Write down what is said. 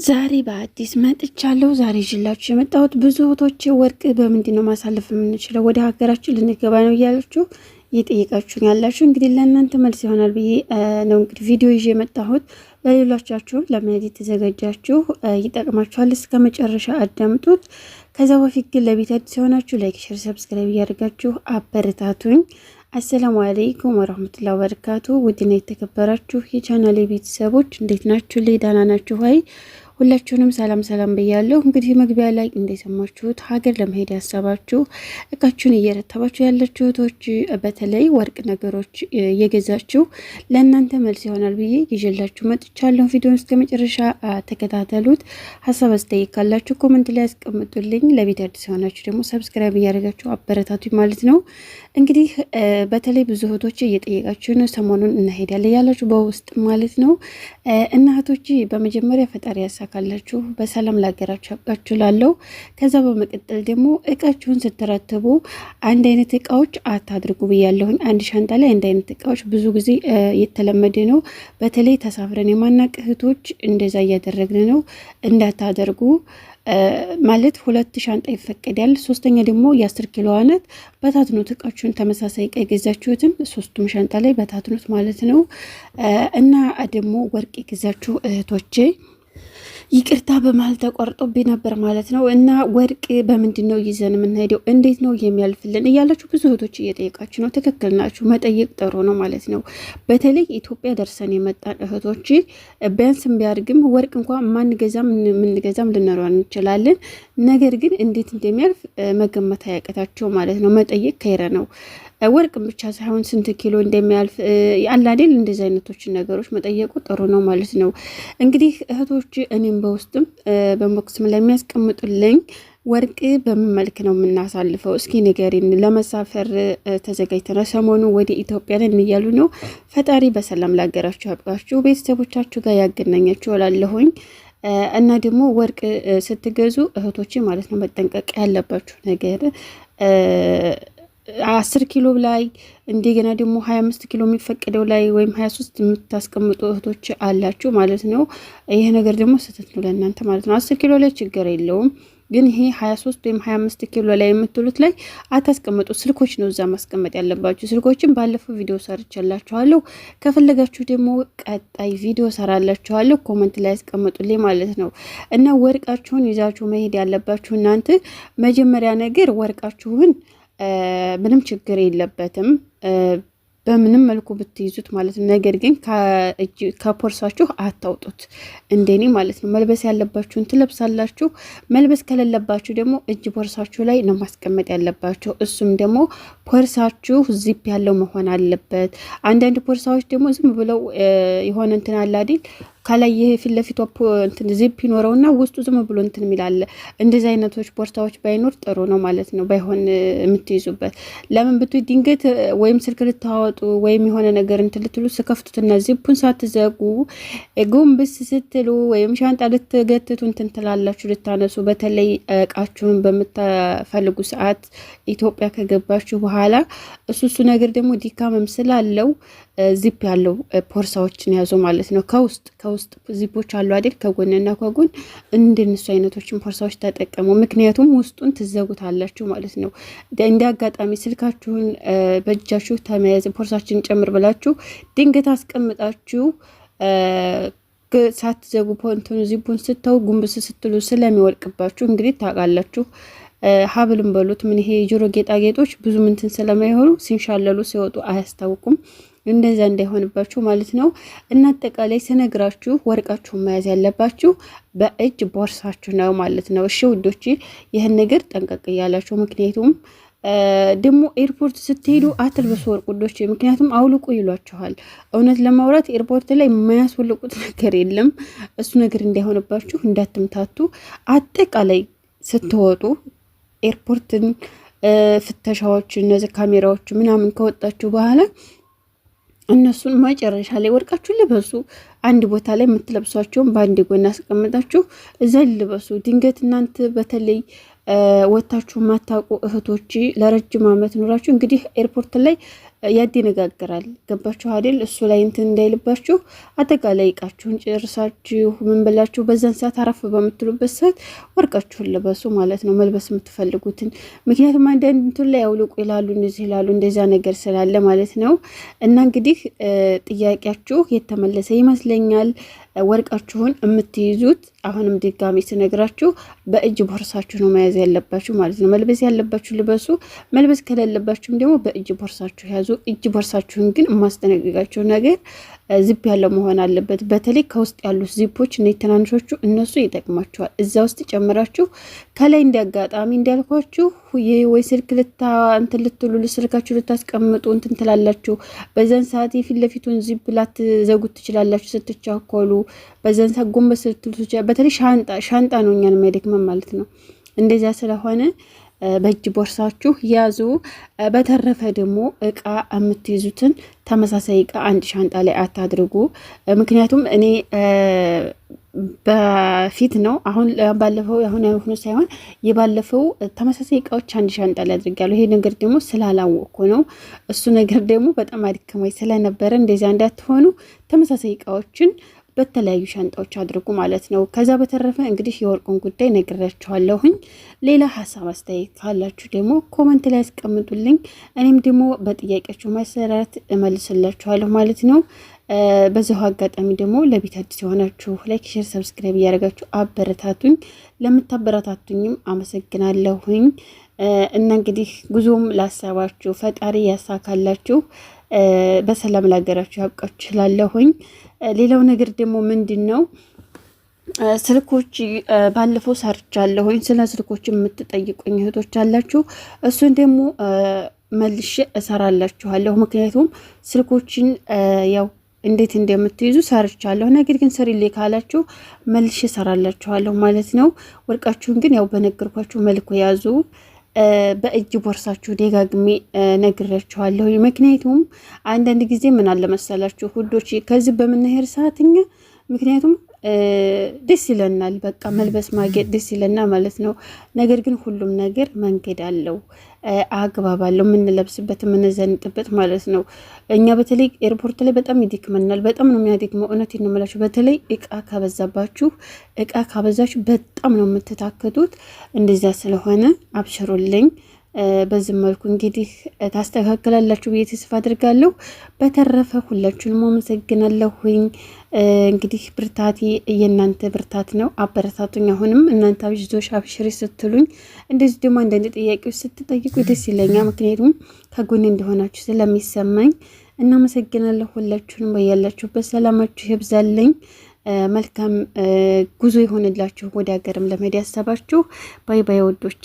ዛሬ በአዲስ መጥቻለሁ። ዛሬ ይዤላችሁ የመጣሁት ብዙ እህቶች ወርቅ በምንድን ነው ማሳለፍ የምንችለው ወደ ሀገራችን ልንገባ ነው እያላችሁ እየጠየቃችሁን ያላችሁ እንግዲህ ለእናንተ መልስ ይሆናል ብዬ ነው እንግዲህ ቪዲዮ ይዤ የመጣሁት። ለሌሎቻችሁ ለመሄድ የተዘጋጃችሁ ይጠቅማችኋል፣ እስከ መጨረሻ አዳምጡት። ከዛ በፊት ግን ለቤት አዲስ የሆናችሁ ላይክ፣ ሼር፣ ሰብስክራይብ እያደረጋችሁ አበረታቱኝ። አሰላሙ አለይኩም ወራህመቱላሂ ወበረካቱ። ውድና የተከበራችሁ የቻናሌ ቤተሰቦች እንዴት ናችሁ? ደህና ናችሁ ወይ? ሁላችሁንም ሰላም ብያለሁ። እንግዲህ መግቢያ ላይ እንደሰማችሁት ሀገር ለመሄድ ያሰባችሁ እቃችሁን እየረተባችሁ ያላችሁ እህቶች በተለይ ወርቅ ነገሮች እየገዛችሁ ለእናንተ መልስ ይሆናል ብዬ ይዤላችሁ መጥቻለሁ። ቪዲዮን እስከ መጨረሻ ተከታተሉት። ሀሳብ አስተያየት ካላችሁ ኮመንት ላይ ያስቀምጡልኝ። ለቤት አዲስ የሆናችሁ ደግሞ ሰብስክራይብ እያደረጋችሁ አበረታቱኝ ማለት ነው። እንግዲህ በተለይ ብዙ እህቶች እየጠየቃችሁ ነው፣ ሰሞኑን እንሄዳለን ያላችሁ በውስጥ ማለት ነው። እና እህቶች በመጀመሪያ ፈጣሪ ያሳካላችሁ፣ በሰላም ላገራችሁ ያብቃችሁ ላለው። ከዛ በመቀጠል ደግሞ እቃችሁን ስትረትቡ አንድ አይነት እቃዎች አታድርጉ ብያለሁኝ። አንድ ሻንጣ ላይ አንድ አይነት እቃዎች ብዙ ጊዜ የተለመደ ነው። በተለይ ተሳፍረን የማናቅ እህቶች እንደዛ እያደረግን ነው፣ እንዳታደርጉ ማለት 2 ሻንጣ ይፈቀዳል። ሶስተኛ ደግሞ የ10 ኪሎ አነት በታትኖት እቃችሁን ተመሳሳይ እቃ የገዛችሁትን 3ቱም ሻንጣ ላይ በታትኖት ማለት ነው። እና ደግሞ ወርቅ የገዛችሁ እህቶቼ ይቅርታ በመሀል ተቋርጦብኝ ነበር ማለት ነው። እና ወርቅ በምንድን ነው ይዘን የምንሄደው? እንዴት ነው የሚያልፍልን እያላችሁ ብዙ እህቶች እየጠየቃችሁ ነው። ትክክል ናችሁ። መጠየቅ ጥሩ ነው ማለት ነው። በተለይ ኢትዮጵያ ደርሰን የመጣን እህቶች ቢያንስም ቢያድግም ወርቅ እንኳን ማንገዛም ምንገዛም ልንኖር እንችላለን። ነገር ግን እንዴት እንደሚያልፍ መገመት አያቀታቸው ማለት ነው። መጠየቅ ከይረ ነው። ወርቅም ብቻ ሳይሆን ስንት ኪሎ እንደሚያልፍ አላዴል እንደዚህ አይነቶችን ነገሮች መጠየቁ ጥሩ ነው ማለት ነው። እንግዲህ እህቶች እኔም በውስጥም በቦክስም ለሚያስቀምጡልኝ ወርቅ በምን መልክ ነው የምናሳልፈው? እስኪ ንገሪን። ለመሳፈር ተዘጋጅተናል፣ ሰሞኑ ወደ ኢትዮጵያ ነን እያሉ ነው። ፈጣሪ በሰላም ላገራችሁ ያብቃችሁ፣ ቤተሰቦቻችሁ ጋር ያገናኛችሁ እላለሁኝ። እና ደግሞ ወርቅ ስትገዙ እህቶች ማለት ነው መጠንቀቅ ያለባችሁ ነገር 10 ኪሎ ላይ እንደገና ደግሞ 25 ኪሎ የሚፈቀደው ላይ ወይም 23 የምታስቀምጡ እህቶች አላችሁ ማለት ነው። ይሄ ነገር ደግሞ ስህተት ነው ለእናንተ ማለት ነው። 10 ኪሎ ላይ ችግር የለውም፣ ግን ይሄ 23 ወይም 25 ኪሎ ላይ የምትሉት ላይ አታስቀምጡ። ስልኮች ነው እዛ ማስቀመጥ ያለባችሁ። ስልኮችን ባለፈው ቪዲዮ ሰርቻላችኋለሁ። ከፈለጋችሁ ደግሞ ቀጣይ ቪዲዮ ሰራላችኋለሁ። ኮመንት ላይ ያስቀምጡልኝ ማለት ነው። እና ወርቃችሁን ይዛችሁ መሄድ ያለባችሁ እናንተ መጀመሪያ ነገር ወርቃችሁን ምንም ችግር የለበትም በምንም መልኩ ብትይዙት ማለት ነው። ነገር ግን ከፖርሳችሁ አታውጡት እንደኔ ማለት ነው። መልበስ ያለባችሁን ትለብሳላችሁ። መልበስ ከሌለባችሁ ደግሞ እጅ ቦርሳችሁ ላይ ነው ማስቀመጥ ያለባችሁ። እሱም ደግሞ ፖርሳችሁ ዚፕ ያለው መሆን አለበት። አንዳንድ ፖርሳዎች ደግሞ ዝም ብለው የሆነ እንትን አለ አይደል ከላይ ይሄ ፊት ለፊት እንትን ዚፕ ይኖረውና ውስጡ ዝም ብሎ እንትን የሚላለ እንደዚህ አይነቶች ቦርሳዎች ባይኖር ጥሩ ነው ማለት ነው። ባይሆን የምትይዙበት ለምን ብትይ ድንገት ወይም ስልክ ልታወጡ ወይም የሆነ ነገር እንትን ልትሉ ስከፍቱትና ዚፑን ሳትዘጉ ጎንበስ ስትሉ ወይም ሻንጣ ልትገትቱ እንትን ትላላችሁ ልታነሱ። በተለይ እቃችሁን በምትፈልጉ ሰዓት ኢትዮጵያ ከገባችሁ በኋላ እሱ ነገር ደግሞ ዲካምም ስላለው ዚፕ ያለው ፖርሳዎችን ያዙ ማለት ነው። ከውስጥ ዚፖች አሉ አይደል? ከጎንና ከጎን እንደነሱ አይነቶችን ፖርሳዎች ተጠቀሙ። ምክንያቱም ውስጡን ትዘጉታላችሁ ማለት ነው። እንደ አጋጣሚ ስልካችሁን በእጃችሁ ተመያዝ ፖርሳችንን ጨምር ብላችሁ ድንገት አስቀምጣችሁ ሳትዘጉ ፖንቱን ዚፑን ስተው ጉንብስ ስትሉ ስለሚወልቅባችሁ እንግዲህ ታውቃላችሁ። ሀብልም በሉት ምን ይሄ ጆሮ ጌጣጌጦች ብዙ ምንትን ስለማይሆኑ ሲንሻለሉ ሲወጡ አያስታውቁም። እንደዛ እንዳይሆንባችሁ ማለት ነው። እና አጠቃላይ ስነግራችሁ ወርቃችሁን መያዝ ያለባችሁ በእጅ ቦርሳችሁ ነው ማለት ነው። እሺ ውዶች ይህን ነገር ጠንቀቅ እያላችሁ፣ ምክንያቱም ደግሞ ኤርፖርት ስትሄዱ አትልበሱ ወርቅ ውዶች፣ ምክንያቱም አውልቁ ይሏችኋል። እውነት ለማውራት ኤርፖርት ላይ የማያስወልቁት ነገር የለም። እሱ ነገር እንዳይሆንባችሁ እንዳትምታቱ። አጠቃላይ ስትወጡ ኤርፖርትን ፍተሻዎች እነዚህ ካሜራዎች ምናምን ከወጣችሁ በኋላ እነሱን መጨረሻ ላይ ወርቃችሁ ልበሱ። አንድ ቦታ ላይ የምትለብሷቸውን በአንድ ጎን አስቀምጣችሁ እዛ ልበሱ። ድንገት እናንተ በተለይ ወታችሁ ማታውቁ እህቶች ለረጅም ዓመት ኖራችሁ እንግዲህ ኤርፖርት ላይ ያደነጋግራል። ገባችሁ አይደል? እሱ ላይ እንትን እንዳይልባችሁ አጠቃላይ እቃችሁን ጨርሳችሁ ምን ብላችሁ በዛን ሰዓት አረፍ በምትሉበት ሰዓት ወርቃችሁን ልበሱ ማለት ነው፣ መልበስ የምትፈልጉትን። ምክንያቱም አንዳንድ እንትን ላይ ያውልቁ ይላሉ፣ እንደዚህ ይላሉ፣ እንደዛ ነገር ስላለ ማለት ነው። እና እንግዲህ ጥያቄያችሁ የተመለሰ ይመስለኛል። ወርቃችሁን የምትይዙት አሁንም ድጋሚ ስነግራችሁ በእጅ ቦርሳችሁ ነው መያዝ ያለባችሁ ማለት ነው። መልበስ ያለባችሁ ልበሱ፣ መልበስ ከሌለባችሁም ደግሞ በእጅ ቦርሳችሁ ያዙ። እጅ ቦርሳችሁን ግን የማስጠነቅቃችሁ ነገር ዚፕ ያለው መሆን አለበት። በተለይ ከውስጥ ያሉት ዚፖች እና ትናንሾቹ እነሱ ይጠቅማችኋል። እዛ ውስጥ ጨምራችሁ ከላይ እንዲያጋጣሚ እንዳልኳችሁ ወይ ስልክ እንትን ልትሉ ስልካችሁ ልታስቀምጡ እንትን ትላላችሁ። በዛን ሰዓት የፊት ለፊቱን ዚፕ ላትዘጉት ትችላላችሁ ስትቻኮሉ። በዛን ሰዓት ጎንበስ ልትሉ በተለይ ሻንጣ ነው እኛን የሚያደክመን ማለት ነው። እንደዚያ ስለሆነ በእጅ ቦርሳችሁ ያዙ። በተረፈ ደግሞ እቃ የምትይዙትን ተመሳሳይ እቃ አንድ ሻንጣ ላይ አታድርጉ። ምክንያቱም እኔ በፊት ነው አሁን ባለፈው አሁን ያሁኑ ሳይሆን የባለፈው ተመሳሳይ እቃዎች አንድ ሻንጣ ላይ አድርጋለሁ። ይሄ ነገር ደግሞ ስላላወቅኩ ነው። እሱ ነገር ደግሞ በጣም አድከማኝ ስለነበረ እንደዚያ እንዳትሆኑ ተመሳሳይ እቃዎችን በተለያዩ ሻንጣዎች አድርጉ ማለት ነው። ከዛ በተረፈ እንግዲህ የወርቁን ጉዳይ ነግሬያችኋለሁኝ። ሌላ ሀሳብ አስተያየት ካላችሁ ደግሞ ኮመንት ላይ ያስቀምጡልኝ። እኔም ደግሞ በጥያቄያችሁ መሰረት እመልስላችኋለሁ ማለት ነው። በዚሁ አጋጣሚ ደግሞ ለቤት አዲስ የሆናችሁ ላይክ፣ ሼር፣ ሰብስክራይብ እያደረጋችሁ አበረታቱኝ። ለምታበረታቱኝም አመሰግናለሁኝ። እና እንግዲህ ጉዞም ላሰባችሁ ፈጣሪ ያሳካላችሁ፣ በሰላም ላገራችሁ ያብቃችሁ እላለሁኝ። ሌላው ነገር ደግሞ ምንድን ነው ስልኮች ባለፈው ሰርቻለሁኝ። ስለ ስልኮች የምትጠይቁኝ እህቶች አላችሁ። እሱን ደግሞ መልሼ እሰራላችኋለሁ። ምክንያቱም ስልኮችን ያው እንዴት እንደምትይዙ ሰርቻለሁ። ነገር ግን ስሪልኝ ካላችሁ መልሼ እሰራላችኋለሁ ማለት ነው። ወርቃችሁን ግን ያው በነገርኳችሁ መልኩ ያዙ። በእጅ ቦርሳችሁ ደጋግሜ ነግሬያችኋለሁ። ምክንያቱም አንዳንድ ጊዜ ምን አለ መሰላችሁ ውዶች፣ ከዚህ በምንሄድ ሰዓትኛ ምክንያቱም ደስ ይለናል፣ በቃ መልበስ ማጌጥ ደስ ይለናል ማለት ነው። ነገር ግን ሁሉም ነገር መንገድ አለው፣ አግባብ አለው፣ የምንለብስበት የምንዘንጥበት ማለት ነው። እኛ በተለይ ኤርፖርት ላይ በጣም ይደክመናል፣ በጣም ነው የሚያደክመው። እውነቴን ነው የምላችሁ። በተለይ እቃ ካበዛችሁ በጣም ነው የምትታክቱት። እንደዚያ ስለሆነ አብሽሩልኝ። በዚህ መልኩ እንግዲህ ታስተካክላላችሁ ብዬ ተስፋ አድርጋለሁ። በተረፈ ሁላችሁንም አመሰግናለሁኝ። እንግዲህ ብርታቴ የእናንተ ብርታት ነው። አበረታቱኝ። አሁንም እናንተ አብዥቶሽ አብሽሪ ስትሉኝ፣ እንደዚህ ደግሞ አንዳንድ ጥያቄዎች ስትጠይቁ ደስ ይለኛል። ምክንያቱም ከጎኔ እንደሆናችሁ ስለሚሰማኝ እናመሰግናለሁ። ሁላችሁንም በያላችሁበት ሰላማችሁ ይብዛልኝ። መልካም ጉዞ ይሆንላችሁ። ወደ ሀገርም ለመሄድ ያሰባችሁ ባይ ባይ ወዶች።